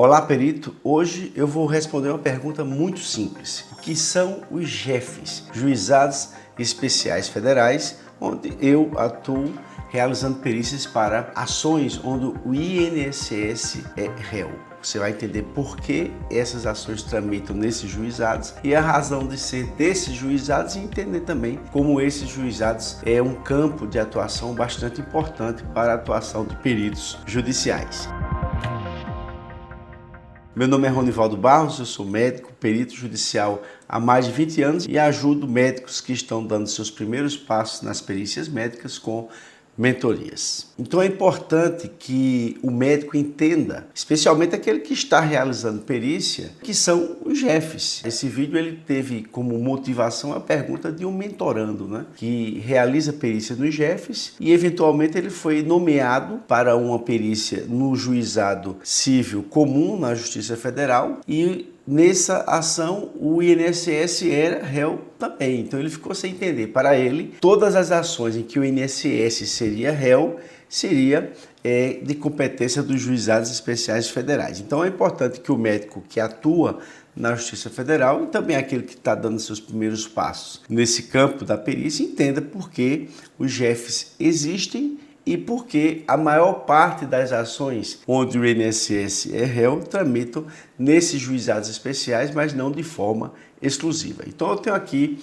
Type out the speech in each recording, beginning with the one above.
Olá, perito. Hoje eu vou responder uma pergunta muito simples. O que são os JEFs, Juizados Especiais Federais, onde eu atuo realizando perícias para ações onde o INSS é réu. Você vai entender por que essas ações tramitam nesses juizados e a razão de ser desses juizados, e entender também como esses juizados é um campo de atuação bastante importante para a atuação de peritos judiciais. Meu nome é Ronivaldo Barros, eu sou médico, perito judicial há mais de 20 anos e ajudo médicos que estão dando seus primeiros passos nas perícias médicas com mentorias. Então é importante que o médico entenda, especialmente aquele que está realizando perícia, que são os JEFs. Esse vídeo ele teve como motivação a pergunta de um mentorando, que realiza perícia nos JEFs e eventualmente ele foi nomeado para uma perícia no juizado civil comum na Justiça Federal e nessa ação, o INSS era réu também, então ele ficou sem entender. Para ele, todas as ações em que o INSS seria réu, seria de competência dos juizados especiais federais. Então é importante que o médico que atua na Justiça Federal e também aquele que está dando seus primeiros passos nesse campo da perícia entenda por que os JEFs existem e porque a maior parte das ações onde o INSS é réu tramitam nesses juizados especiais, mas não de forma exclusiva. Então eu tenho aqui,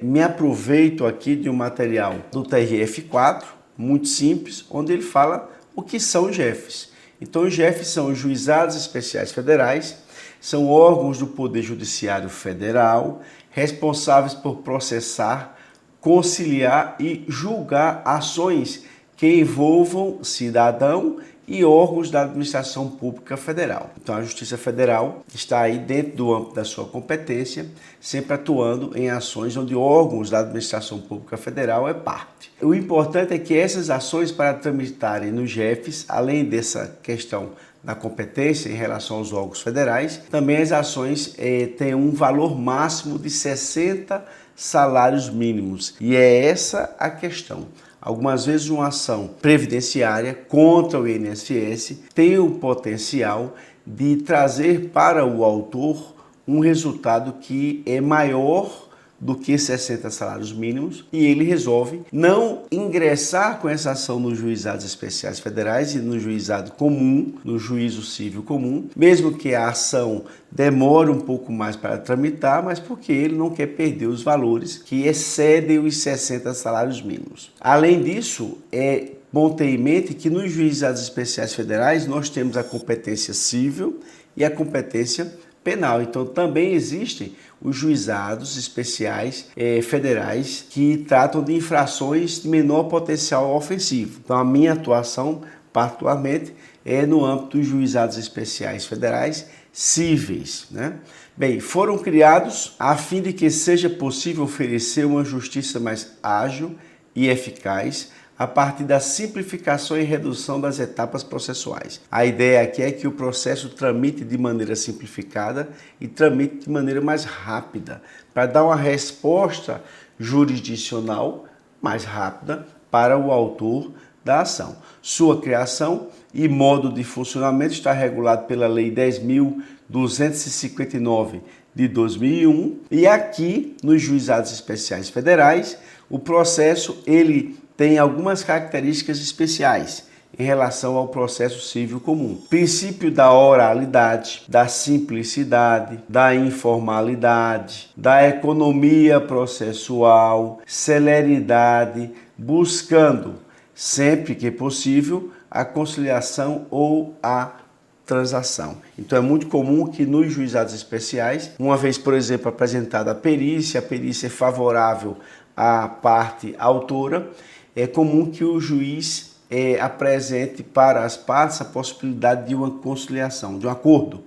me aproveito aqui de um material do TRF4, muito simples, onde ele fala o que são os JEFs. Então os JEFs são os juizados especiais federais, são órgãos do Poder Judiciário Federal, responsáveis por processar, conciliar e julgar ações que envolvam cidadão e órgãos da administração pública federal. Então a Justiça Federal está aí dentro do âmbito da sua competência, sempre atuando em ações onde órgãos da administração pública federal é parte. O importante é que essas ações para tramitarem nos JEFs, além dessa questão da competência em relação aos órgãos federais, também as ações têm um valor máximo de 60 salários mínimos. E é essa a questão. Algumas vezes uma ação previdenciária contra o INSS tem o potencial de trazer para o autor um resultado que é maior do que 60 salários mínimos e ele resolve não ingressar com essa ação nos juizados especiais federais e no juizado comum, no juízo civil comum, mesmo que a ação demore um pouco mais para tramitar, mas porque ele não quer perder os valores que excedem os 60 salários mínimos. Além disso, é bom ter em mente que nos juizados especiais federais nós temos a competência civil e a competência penal. Então também existem os juizados especiais federais que tratam de infrações de menor potencial ofensivo. Então a minha atuação particularmente é no âmbito dos juizados especiais federais cíveis, Bem, foram criados a fim de que seja possível oferecer uma justiça mais ágil e eficaz a partir da simplificação e redução das etapas processuais. A ideia aqui é que o processo tramite de maneira simplificada e tramite de maneira mais rápida, para dar uma resposta jurisdicional mais rápida para o autor da ação. Sua criação e modo de funcionamento está regulado pela Lei 10.259 de 2001 e aqui nos juizados especiais federais o processo ele tem algumas características especiais em relação ao processo civil comum. Princípio da oralidade, da simplicidade, da informalidade, da economia processual, celeridade, buscando, sempre que possível, a conciliação ou a transação. Então é muito comum que nos juizados especiais, uma vez, por exemplo, apresentada a perícia é favorável à parte autora, é comum que o juiz apresente para as partes a possibilidade de uma conciliação, de um acordo,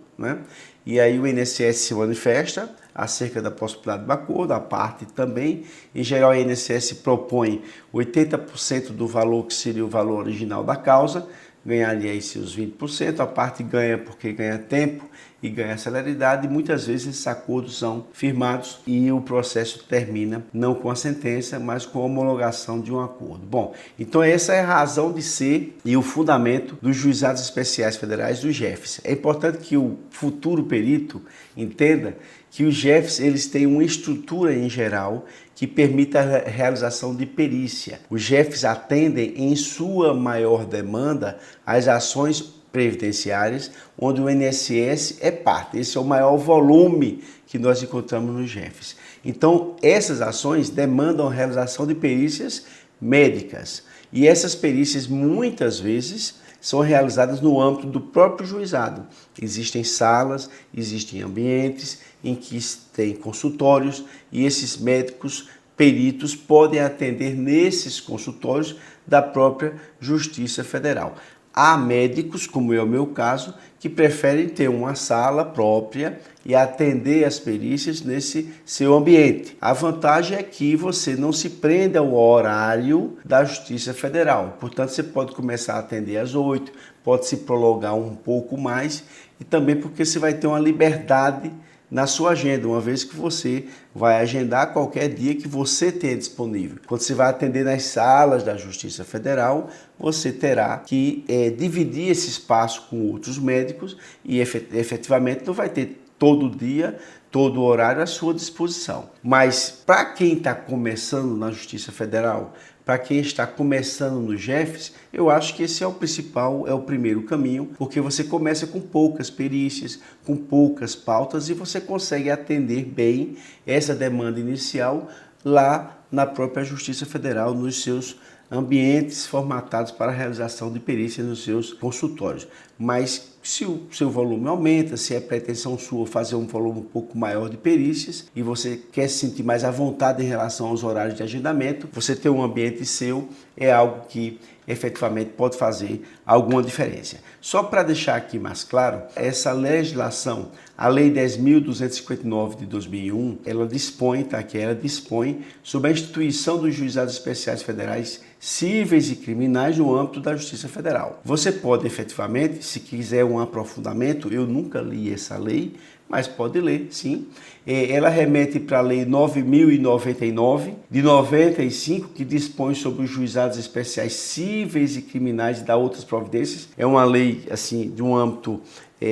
E aí o INSS se manifesta acerca da possibilidade do acordo, a parte também. Em geral, o INSS propõe 80% do valor que seria o valor original da causa, ganharia aí seus 20%, a parte ganha porque ganha tempo e ganha celeridade, e muitas vezes esses acordos são firmados e o processo termina não com a sentença, mas com a homologação de um acordo. Bom, então essa é a razão de ser e o fundamento dos juizados especiais federais, dos JEFs. É importante que o futuro perito entenda que os JEFs eles têm uma estrutura em geral que permite a realização de perícia. Os JEFs atendem em sua maior demanda as ações previdenciárias, onde o INSS é parte. Esse é o maior volume que nós encontramos nos JEFs. Então, essas ações demandam a realização de perícias médicas. E essas perícias, muitas vezes, são realizadas no âmbito do próprio juizado. Existem salas, existem ambientes em que tem consultórios e esses médicos peritos podem atender nesses consultórios da própria Justiça Federal. Há médicos, como é o meu caso, que preferem ter uma sala própria e atender as perícias nesse seu ambiente. A vantagem é que você não se prende ao horário da Justiça Federal. Portanto, você pode começar a atender às 8, pode se prolongar um pouco mais e também porque você vai ter uma liberdade na sua agenda, uma vez que você vai agendar qualquer dia que você tenha disponível. Quando você vai atender nas salas da Justiça Federal, você terá que dividir esse espaço com outros médicos e efetivamente não vai ter todo dia, todo horário à sua disposição. Mas para quem está começando na Justiça Federal, para quem está começando no JEFs, eu acho que esse é o principal, é o primeiro caminho, porque você começa com poucas perícias, com poucas pautas e você consegue atender bem essa demanda inicial lá na própria Justiça Federal, nos seus ambientes formatados para a realização de perícias nos seus consultórios. Mas se o seu volume aumenta, se é pretensão sua fazer um volume um pouco maior de perícias e você quer se sentir mais à vontade em relação aos horários de agendamento, você ter um ambiente seu é algo que efetivamente pode fazer alguma diferença. Só para deixar aqui mais claro, essa legislação, a Lei 10.259 de 2001, ela dispõe, tá aqui, ela dispõe sobre a instituição dos juizados especiais federais cíveis e criminais no âmbito da Justiça Federal. Você pode efetivamente, se quiser um aprofundamento, eu nunca li essa lei, mas pode ler, sim. Ela remete para a Lei 9.099, de 95, que dispõe sobre os juizados especiais cíveis e criminais e dá outras providências. É uma lei, assim, de um âmbito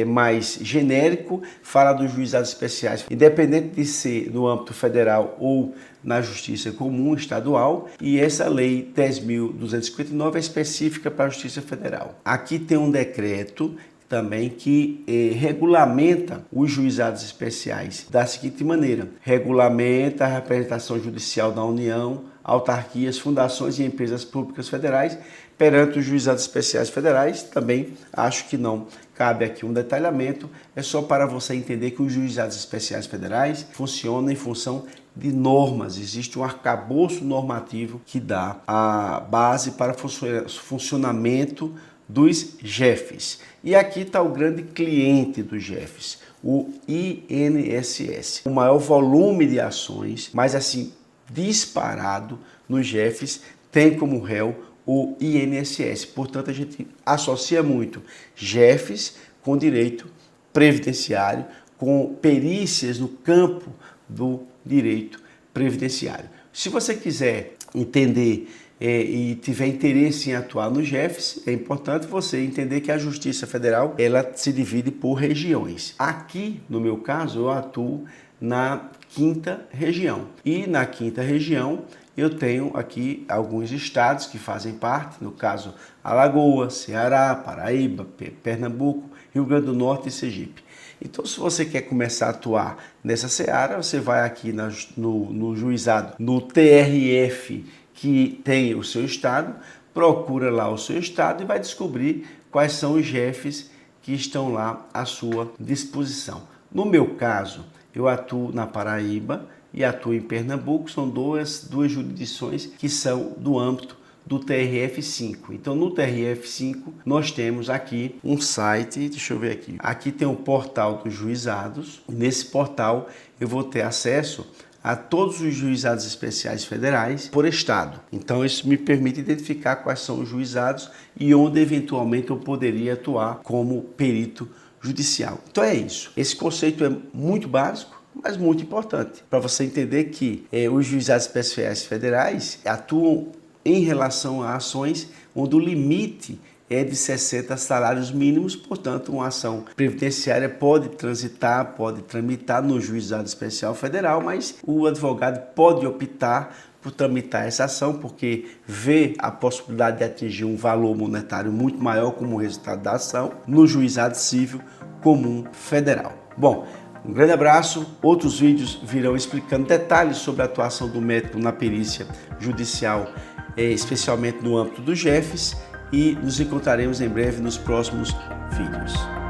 mais genérico, fala dos juizados especiais, independente de ser no âmbito federal ou na Justiça Comum Estadual, e essa Lei 10.259 é específica para a Justiça Federal. Aqui tem um decreto também que regulamenta os juizados especiais da seguinte maneira: regulamenta a representação judicial da União, autarquias, fundações e empresas públicas federais perante os juizados especiais federais. Também acho que não cabe aqui um detalhamento, é só para você entender que os juizados especiais federais funcionam em função de normas. Existe um arcabouço normativo que dá a base para o funcionamento dos JEFs. E aqui está o grande cliente dos JEFs, o INSS. O maior volume de ações, mas assim, disparado nos JEFs, tem como réu o INSS. Portanto, a gente associa muito JEFs com direito previdenciário, com perícias no campo do direito previdenciário. Se você quiser entender e tiver interesse em atuar no JEFs, é importante você entender que a Justiça Federal ela se divide por regiões. Aqui, no meu caso, eu atuo na 5ª região. E na 5ª região eu tenho aqui alguns estados que fazem parte, no caso Alagoas, Ceará, Paraíba, Pernambuco, Rio Grande do Norte e Sergipe. Então, se você quer começar a atuar nessa seara, você vai aqui no juizado, no TRF, que tem o seu estado, procura lá o seu estado e vai descobrir quais são os JEFs que estão lá à sua disposição. No meu caso, eu atuo na Paraíba e atuo em Pernambuco, são duas jurisdições que são do âmbito do TRF5. Então, no TRF5, nós temos aqui um site, deixa eu ver aqui. Aqui tem o portal dos juizados. Nesse portal, eu vou ter acesso a todos os juizados especiais federais por estado. Então isso me permite identificar quais são os juizados e onde eventualmente eu poderia atuar como perito judicial. Então é isso. Esse conceito é muito básico, mas muito importante para você entender que os juizados especiais federais atuam em relação a ações onde o limite é de 60 salários mínimos, portanto, uma ação previdenciária pode tramitar no juizado especial federal, mas o advogado pode optar por tramitar essa ação porque vê a possibilidade de atingir um valor monetário muito maior como resultado da ação no juizado civil comum federal. Bom, um grande abraço. Outros vídeos virão explicando detalhes sobre a atuação do médico na perícia judicial, especialmente no âmbito do JEFES, e nos encontraremos em breve nos próximos vídeos.